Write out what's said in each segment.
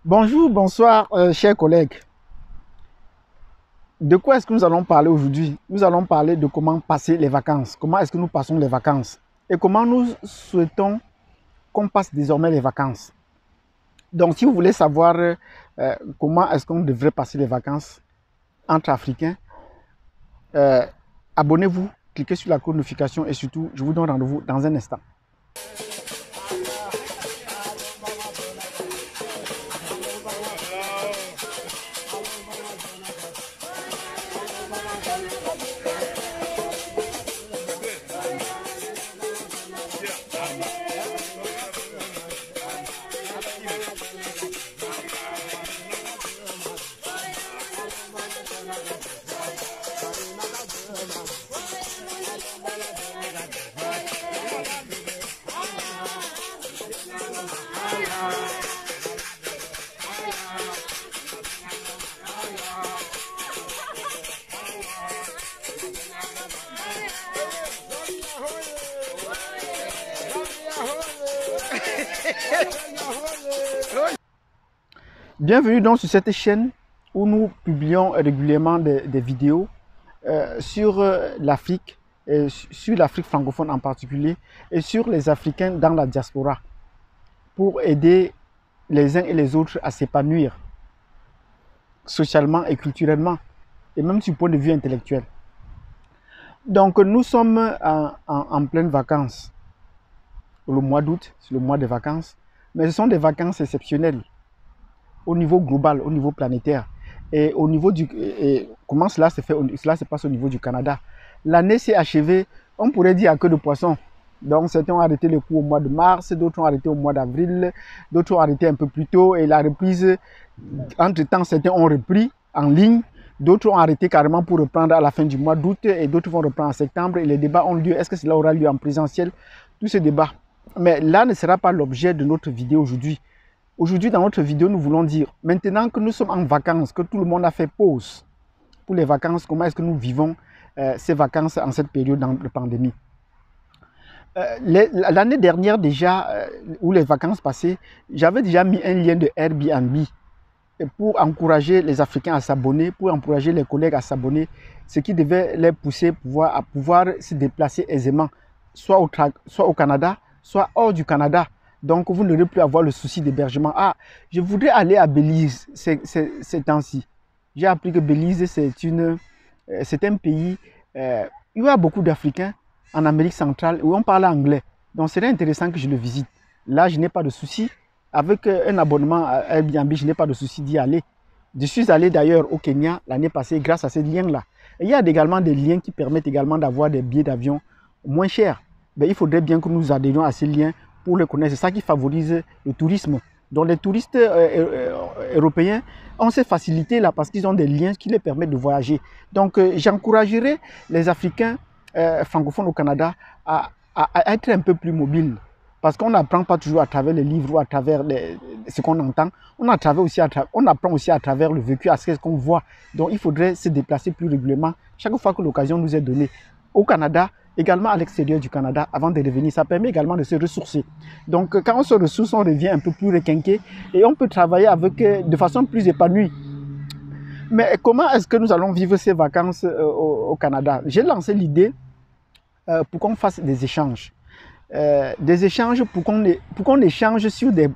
Bonjour, bonsoir, chers collègues. De quoi est-ce que nous allons parler aujourd'hui? Nous allons parler de comment passer les vacances. Comment est-ce que nous passons les vacances? Et comment nous souhaitons qu'on passe désormais les vacances. Donc, si vous voulez savoir comment est-ce qu'on devrait passer les vacances entre Africains, abonnez-vous, cliquez sur la cloche de notification et surtout, je vous donne rendez-vous dans un instant. Bienvenue donc sur cette chaîne où nous publions régulièrement des vidéos sur l'Afrique, sur l'Afrique francophone en particulier, et sur les Africains dans la diaspora, pour aider les uns et les autres à s'épanouir socialement et culturellement, et même du point de vue intellectuel. Donc nous sommes en pleine vacances, le mois d'août, c'est le mois des vacances, mais ce sont des vacances exceptionnelles au niveau global, au niveau planétaire. Et au niveau du... comment cela se fait? Cela se passe au niveau du Canada. L'année s'est achevée, on pourrait dire à queue de poisson. Donc certains ont arrêté le cours au mois de mars, d'autres ont arrêté au mois d'avril, d'autres ont arrêté un peu plus tôt. Et la reprise, entre-temps, certains ont repris en ligne, d'autres ont arrêté carrément pour reprendre à la fin du mois d'août, et d'autres vont reprendre en septembre. Et les débats ont lieu. Est-ce que cela aura lieu en présentiel? Tous ces débats. Mais là ne sera pas l'objet de notre vidéo aujourd'hui. Aujourd'hui, dans notre vidéo, nous voulons dire, maintenant que nous sommes en vacances, que tout le monde a fait pause pour les vacances, comment est-ce que nous vivons ces vacances en cette période de pandémie. L'année dernière déjà, où les vacances passées, j'avais déjà mis un lien de Airbnb pour encourager les Africains à s'abonner, pour encourager les collègues à s'abonner, ce qui devait les pousser à pouvoir se déplacer aisément, soit au Canada, soit hors du Canada. Donc, vous n'aurez plus à avoir le souci d'hébergement. Ah, je voudrais aller à Belize ces temps-ci. J'ai appris que Belize, c'est un pays où il y a beaucoup d'Africains en Amérique centrale où on parle anglais. Donc, c'est intéressant que je le visite. Là, je n'ai pas de souci. Avec un abonnement à Airbnb, je n'ai pas de souci d'y aller. Je suis allé d'ailleurs au Kenya l'année passée grâce à ces liens-là. Il y a également des liens qui permettent également d'avoir des billets d'avion moins chers. Mais il faudrait bien que nous adhérions à ces liens pour le connaître. C'est ça qui favorise le tourisme. Donc les touristes européens ont ces facilités-là parce qu'ils ont des liens qui les permettent de voyager. Donc j'encouragerai les Africains francophones au Canada à être un peu plus mobiles. Parce qu'on n'apprend pas toujours à travers les livres ou à travers ce qu'on entend. On apprend aussi à travers le vécu, à ce qu'on voit. Donc il faudrait se déplacer plus régulièrement chaque fois que l'occasion nous est donnée. Au Canada, également à l'extérieur du Canada, avant de revenir. Ça permet également de se ressourcer. Donc, quand on se ressource, on devient un peu plus requinqué et on peut travailler de façon plus épanouie. Mais comment est-ce que nous allons vivre ces vacances au Canada? J'ai lancé l'idée pour qu'on fasse des échanges. Des échanges pour qu'on échange sur des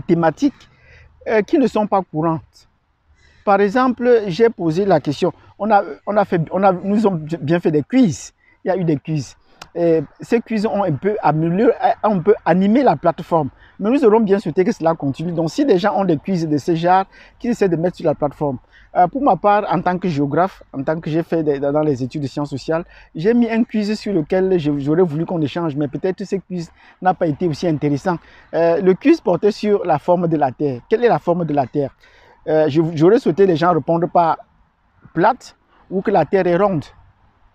thématiques qui ne sont pas courantes. Par exemple, j'ai posé la question, nous avons bien fait des quiz. Il y a eu des quiz. Ces quiz ont un peu animé la plateforme. Mais nous aurons bien souhaité que cela continue. Donc, si des gens ont des quiz de ce genre, qu'ils essaient de mettre sur la plateforme. Pour ma part, en tant que géographe, en tant que j'ai fait dans les études de sciences sociales, j'ai mis un quiz sur lequel j'aurais voulu qu'on échange. Mais peut-être ce quiz n'a pas été aussi intéressant. Le quiz portait sur la forme de la Terre. Quelle est la forme de la Terre? J'aurais souhaité les gens répondre par plate ou que la Terre est ronde.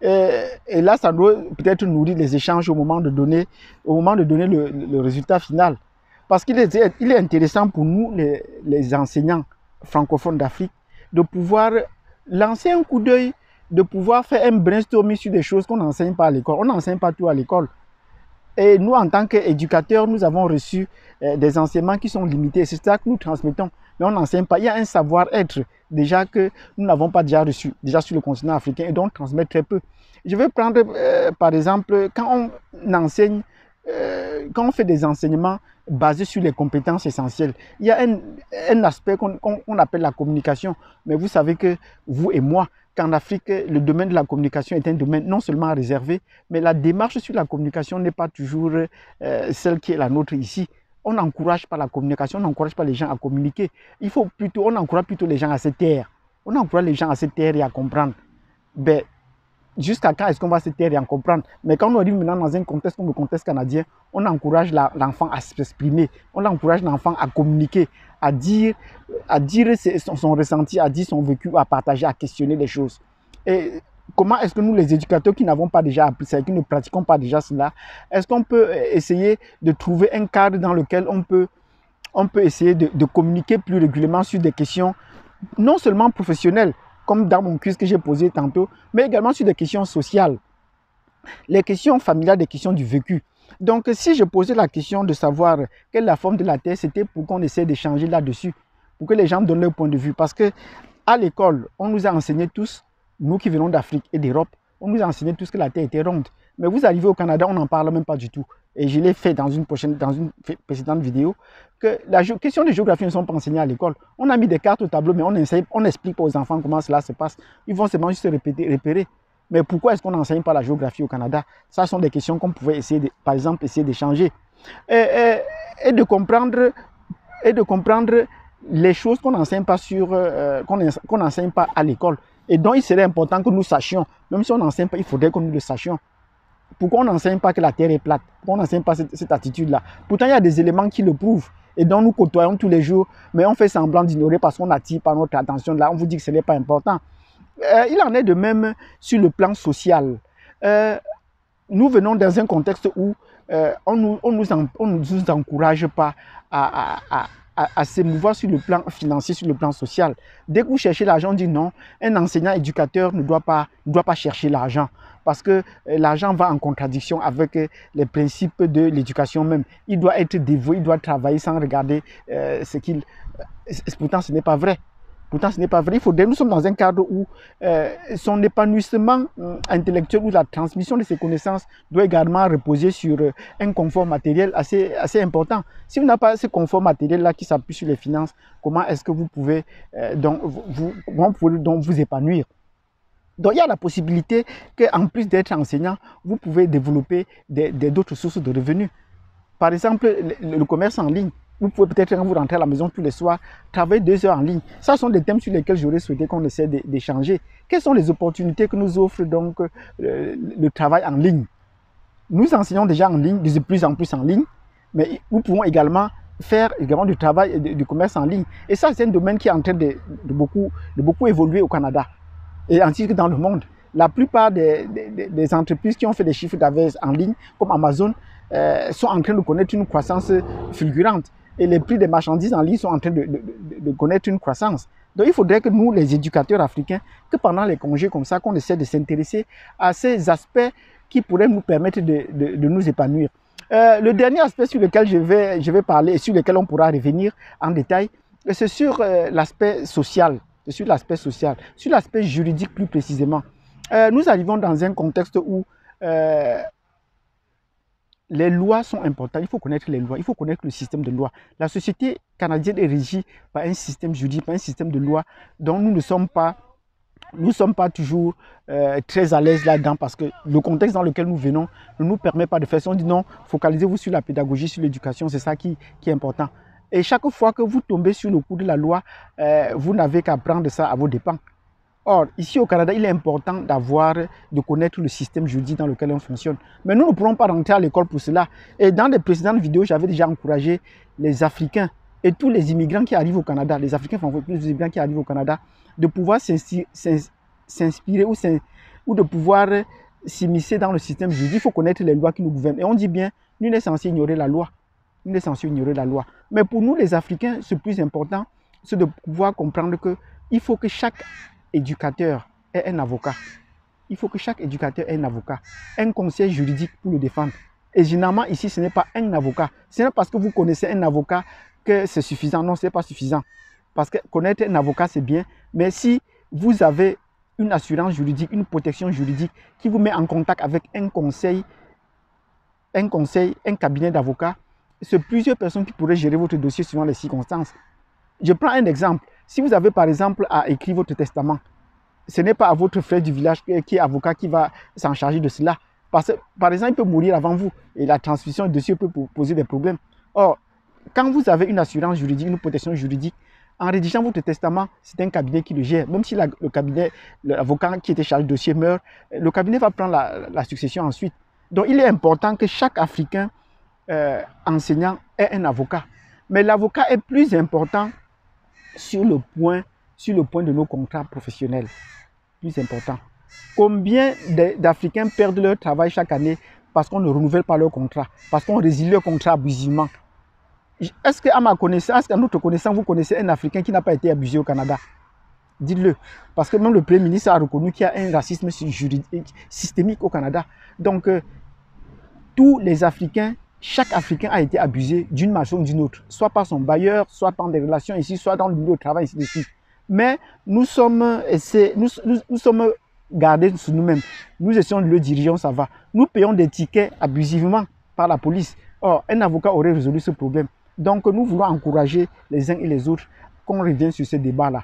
Et là, ça doit peut-être nourrir les échanges au moment de donner le résultat final. Parce qu'il est intéressant pour nous, les enseignants francophones d'Afrique, de pouvoir lancer un coup d'œil, de pouvoir faire un brainstorming sur des choses qu'on n'enseigne pas à l'école. On n'enseigne pas tout à l'école. Et nous, en tant qu'éducateurs, nous avons reçu des enseignements qui sont limités. C'est ça que nous transmettons. mais on n'enseigne pas. Il y a un savoir-être déjà que nous n'avons pas déjà reçu, déjà sur le continent africain, et donc transmet très peu. Je vais prendre par exemple, quand on enseigne, quand on fait des enseignements basés sur les compétences essentielles, il y a un aspect qu'on appelle la communication. Mais vous savez que vous et moi, qu'en Afrique, le domaine de la communication est un domaine non seulement réservé, mais la démarche sur la communication n'est pas toujours celle qui est la nôtre ici. On n'encourage pas la communication, on n'encourage pas les gens à communiquer. On encourage plutôt les gens à se taire. On encourage les gens à se taire et à comprendre. Ben, jusqu'à quand est-ce qu'on va se taire et en comprendre? Mais quand on arrive maintenant dans un contexte comme le contexte canadien, on encourage l'enfant à s'exprimer, on encourage l'enfant à communiquer, à dire son ressenti, à dire son vécu, à partager, à questionner les choses. Et comment est-ce que nous, les éducateurs qui n'avons pas déjà appris ça, qui ne pratiquons pas déjà cela, est-ce qu'on peut essayer de trouver un cadre dans lequel on peut essayer de communiquer plus régulièrement sur des questions non seulement professionnelles, comme dans mon quiz que j'ai posé tantôt, mais également sur des questions sociales, les questions familiales, des questions du vécu. Donc, si je posais la question de savoir quelle est la forme de la Terre, c'était pour qu'on essaie d'échanger là-dessus, pour que les gens donnent leur point de vue. Parce que à l'école, on nous a enseigné tous, nous qui venons d'Afrique et d'Europe, on nous a enseigné tous que la Terre était ronde. Mais vous arrivez au Canada, on n'en parle même pas du tout. Et je l'ai fait dans une précédente vidéo, que la question de géographie ne sont pas enseignées à l'école. On a mis des cartes au tableau, mais on n'explique pas aux enfants comment cela se passe. Ils vont seulement juste se repérer. Mais pourquoi est-ce qu'on n'enseigne pas la géographie au Canada? Ça sont des questions qu'on pouvait essayer, par exemple, essayer d'échanger. Et de comprendre les choses qu'on n'enseigne pas qu'on n'enseigne pas à l'école. Et donc, il serait important que nous sachions, même si on n'enseigne pas, il faudrait que nous le sachions. Pourquoi on n'enseigne pas que la Terre est plate? Pourquoi on n'enseigne pas cette attitude-là? Pourtant, il y a des éléments qui le prouvent et dont nous côtoyons tous les jours, mais on fait semblant d'ignorer parce qu'on n'attire pas notre attention là. On vous dit que ce n'est pas important. Il en est de même sur le plan social. Nous venons dans un contexte où on ne nous encourage pas à se mouvoir sur le plan financier, sur le plan social. Dès que vous cherchez l'argent, on dit non, un enseignant éducateur ne doit pas chercher l'argent parce que l'argent va en contradiction avec les principes de l'éducation même. Il doit être dévoué, il doit travailler sans regarder ce qu'il... Pourtant, ce n'est pas vrai. Pourtant, ce n'est pas vrai. Nous sommes dans un cadre où son épanouissement intellectuel ou la transmission de ses connaissances doit également reposer sur un confort matériel assez important. Si vous n'avez pas ce confort matériel-là qui s'appuie sur les finances, comment est-ce que vous pouvez vous épanouir? Donc, il y a la possibilité qu'en plus d'être enseignant, vous pouvez développer d'autres sources de revenus. Par exemple, le commerce en ligne. Vous pouvez peut-être, quand vous rentrez à la maison tous les soirs, travailler 2 heures en ligne. Ça sont des thèmes sur lesquels j'aurais souhaité qu'on essaie d'échanger. Quelles sont les opportunités que nous offre donc le travail en ligne? Nous enseignons déjà en ligne, de plus en plus en ligne, mais nous pouvons également faire du travail du commerce en ligne. Et ça, c'est un domaine qui est en train de beaucoup évoluer au Canada et ainsi que dans le monde. La plupart des entreprises qui ont fait des chiffres d'affaires en ligne, comme Amazon, sont en train de connaître une croissance fulgurante. Et les prix des marchandises en ligne sont en train de connaître une croissance. Donc il faudrait que nous, les éducateurs africains, que pendant les congés comme ça, qu'on essaie de s'intéresser à ces aspects qui pourraient nous permettre de nous épanouir. Le dernier aspect sur lequel je vais parler et sur lequel on pourra revenir en détail, c'est sur l'aspect social. Sur l'aspect juridique plus précisément. Nous arrivons dans un contexte où les lois sont importantes. Il faut connaître les lois, il faut connaître le système de loi. La société canadienne est régie par un système juridique, par un système de loi dont nous ne sommes pas toujours très à l'aise là-dedans parce que le contexte dans lequel nous venons ne nous permet pas de faire ça. On dit non, focalisez-vous sur la pédagogie, sur l'éducation, c'est ça qui est important. Et chaque fois que vous tombez sur le coup de la loi, vous n'avez qu'à prendre ça à vos dépens. Or, ici au Canada, il est important de connaître le système juridique dans lequel on fonctionne. Mais nous ne pourrons pas rentrer à l'école pour cela. Et dans les précédentes vidéos, j'avais déjà encouragé les Africains et tous les immigrants qui arrivent au Canada, les Africains francophones, les immigrants qui arrivent au Canada, de pouvoir s'inspirer ou de pouvoir s'immiscer dans le système juridique. Il faut connaître les lois qui nous gouvernent. Et on dit bien, nul n'est censé ignorer la loi. Nul n'est censé ignorer la loi. Mais pour nous, les Africains, ce plus important, c'est de pouvoir comprendre qu'il faut que chaque éducateur ait un avocat. Il faut que chaque éducateur ait un avocat, un conseiller juridique pour le défendre. Et généralement, ici, ce n'est pas un avocat. Ce n'est pas parce que vous connaissez un avocat que c'est suffisant. Non, ce n'est pas suffisant. parce que connaître un avocat, c'est bien. Mais si vous avez une assurance juridique, une protection juridique qui vous met en contact avec un cabinet d'avocats, c'est plusieurs personnes qui pourraient gérer votre dossier suivant les circonstances. Je prends un exemple. Si vous avez par exemple à écrire votre testament, ce n'est pas à votre frère du village qui est avocat qui va s'en charger de cela. Parce que, par exemple, il peut mourir avant vous et la transmission du dossier peut poser des problèmes. Or, quand vous avez une assurance juridique, une protection juridique, en rédigeant votre testament, c'est un cabinet qui le gère. Même si l'avocat qui était chargé du dossier meurt, le cabinet va prendre la succession ensuite. Donc, il est important que chaque Africain enseignant ait un avocat. Mais l'avocat est plus important sur le point de nos contrats professionnels. Plus important. Combien d'Africains perdent leur travail chaque année parce qu'on ne renouvelle pas leur contrat, parce qu'on résilie leur contrat abusivement? Est-ce qu'à ma connaissance, est-ce qu'à notre connaissance, vous connaissez un Africain qui n'a pas été abusé au Canada? Dites-le. Parce que même le Premier ministre a reconnu qu'il y a un racisme juridique systémique au Canada. Donc, tous les Africains, chaque Africain a été abusé d'une façon ou d'une autre, soit par son bailleur, soit par des relations ici, soit dans le milieu de travail, ainsi de suite. Mais nous sommes gardés sur nous-mêmes. Nous essayons de le diriger, ça va. Nous payons des tickets abusivement par la police. Or, un avocat aurait résolu ce problème. Donc, nous voulons encourager les uns et les autres qu'on revienne sur ce débat-là.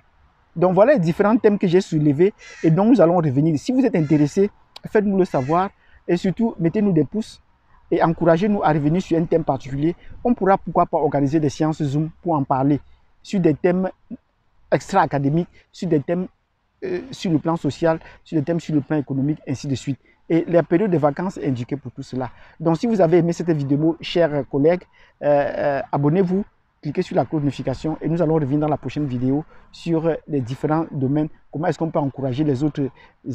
Donc, voilà les différents thèmes que j'ai soulevés et dont nous allons revenir. Si vous êtes intéressés, faites-nous le savoir et surtout, mettez-nous des pouces et encouragez-nous à revenir sur un thème particulier. On pourra pourquoi pas organiser des séances Zoom pour en parler sur des thèmes extra-académiques, sur des thèmes sur le plan social, sur des thèmes sur le plan économique, ainsi de suite. Et la période de vacances est indiquée pour tout cela. Donc, si vous avez aimé cette vidéo, chers collègues, abonnez-vous, cliquez sur la cloche de notification et nous allons revenir dans la prochaine vidéo sur les différents domaines. Comment est-ce qu'on peut encourager les autres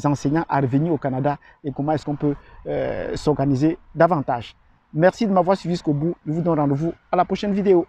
enseignants à revenir au Canada et comment est-ce qu'on peut s'organiser davantage. Merci de m'avoir suivi jusqu'au bout. Je vous donne rendez-vous à la prochaine vidéo.